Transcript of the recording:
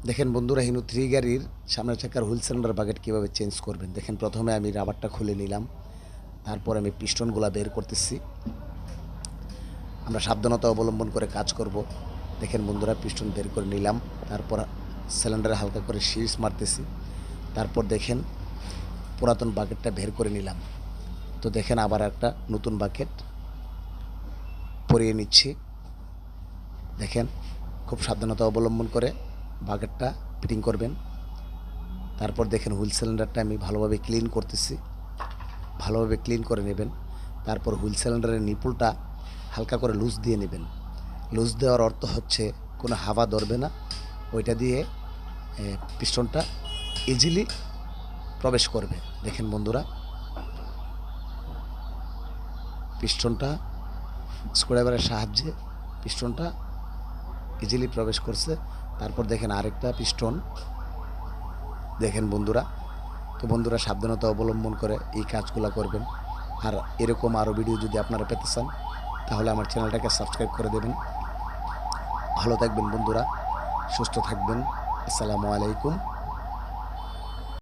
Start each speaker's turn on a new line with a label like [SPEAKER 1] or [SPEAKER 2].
[SPEAKER 1] দেখেন বন্ধুরা, হিনো 3 গাড়ির সামনের চাকার হুইল সিলিন্ডার বাকেট কীভাবে চেঞ্জ করবেন। দেখেন প্রথমে আমি রাবারটা খুলে নিলাম, তারপর আমি পিস্টনগুলা বের করতেছি। আমরা সাবধানতা অবলম্বন করে কাজ করব। দেখেন বন্ধুরা, পিস্টন বের করে নিলাম, তারপর সিলিন্ডারে হালকা করে শিস মারতেছি। তারপর দেখেন পুরাতন বাকেটটা বের করে নিলাম। তো দেখেন আবার একটা নতুন বাকেট পরিয়ে নিচ্ছি। দেখেন খুব সাবধানতা অবলম্বন করে বাকেটটা ফিটিং করবেন। তারপর দেখেন হুইল সিলিন্ডারটা আমি ভালোভাবে ক্লিন করতেছি, ভালোভাবে ক্লিন করে নেবেন। তারপর হুইল সিলিন্ডারের নিপুলটা হালকা করে লুজ দিয়ে নেবেন। লুজ দেওয়ার অর্থ হচ্ছে কোনো হাওয়া ধরবে না, ওইটা দিয়ে পিস্টনটা ইজিলি প্রবেশ করবে। দেখেন বন্ধুরা, পিস্টনটা স্ক্রুড্রাইভারের সাহায্যে পিস্টনটা ইজিলি প্রবেশ করছে। তারপর দেখেন আরেকটা পিস্টন, দেখেন বন্ধুরা। তো বন্ধুরা, সাবধানতা অবলম্বন করে এই কাজগুলো করবেন। আর এরকম আরও ভিডিও যদি আপনারা পেতে চান তাহলে আমার চ্যানেলটাকে সাবস্ক্রাইব করে দেবেন। ভালো থাকবেন বন্ধুরা, সুস্থ থাকবেন। আসসালামু আলাইকুম।